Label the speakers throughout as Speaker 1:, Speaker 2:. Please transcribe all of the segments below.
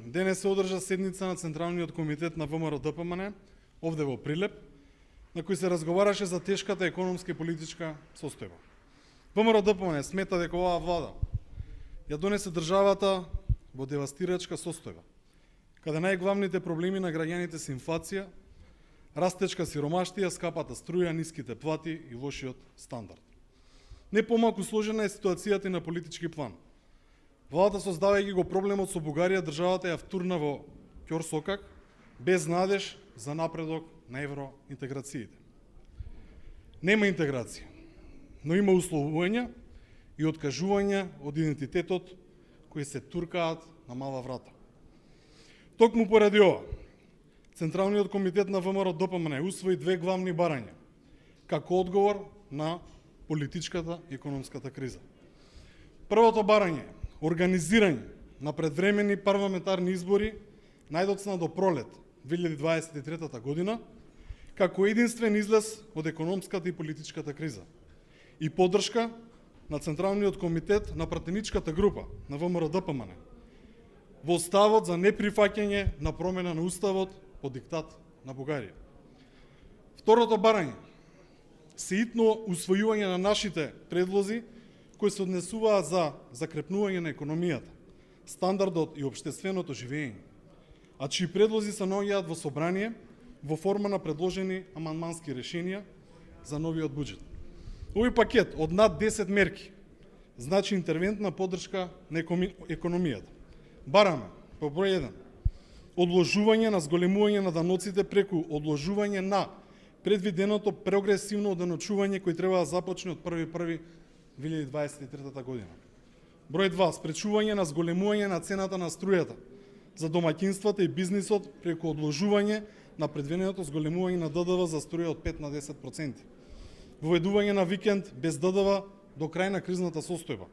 Speaker 1: денес се одржа седница на Централниот комитет на ВМРО-ДПМН, овде во Прилеп, на кој се разговараше за тешката економска и политичка состојба. ВМРО-ДПМН смета дека оваа влада ја донесе државата во девастирачка состојба, каде најглавните проблеми на граѓаните се инфлација, растечка сиромаштија, скапата струја, ниските плати и лошиот стандард. Не помалку сложена е ситуацијата и на политички план. Владата, создавајќи го проблемот со Бугарија, државата ја втурна во ќорсокак, без надеж за напредок на евроинтеграциите. Нема интеграција, но има условувања и откажувања од идентитетот кои се туркаат на мала врата. Токму поради ова, Централниот комитет на ВМРО-ДПМН усвои две главни барања како одговор на политичката и економската криза. Првото барање е организирање на предвремени парламентарни избори најдоцна до пролет 2023 година, како единствен излез од економската и политичката криза и поддршка на Централниот комитет на пратеничката група на ВМРО-ДПМН во ставот за неприфаќање на промена на уставот по диктат на Бугарија. Второто барање се итно усвојување на нашите предлози кои се однесуваат за закрепнување на економијата, стандардот и општественото живење, а чии предлози се наоѓаат во собрание во форма на предложени амандмански решенија за новиот буџет. Овој пакет од над 10 мерки значи интервентна поддршка на економијата. Бараме, по број 1, одложување на зголемување на даноците преку одложување на предвиденото прогресивно оданочување кој треба да започне од 1.1.2023 година. Број 2, спречување на зголемување на цената на струјата за домаќинствата и бизнисот преку одложување на предвиденото зголемување на ДДВ за струја од 5 на 10%. Воведување на викенд без ДДВ до крај на кризната состојба.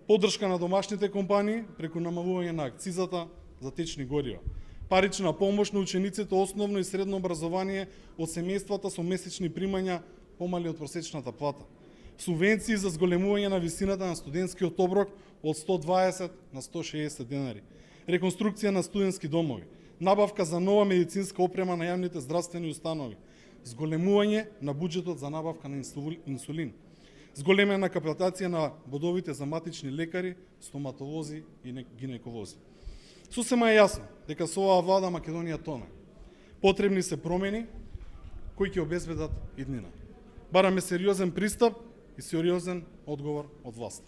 Speaker 1: Поддршка на домашните компании преку намалување на акцизата за течни горива. Парична помош на учениците основно и средно образование од семејствата со месечни примања помали од просечната плата. Субвенции за зголемување на висината на студентскиот оброк од 120 на 160 денари. Реконструкција на студентски домови. Набавка за нова медицинска опрема на јавните здравствени установи. Зголемување на буџетот за набавка на инсулин. Зголемена капацитација на бодовите за матични лекари, стоматолози и гинеколози. Сосема е јасно дека со оваа влада Македонија тоне. Потребни се промени кои ќе обезбедат иднина. Бараме сериозен пристап и сериозен одговор од власт.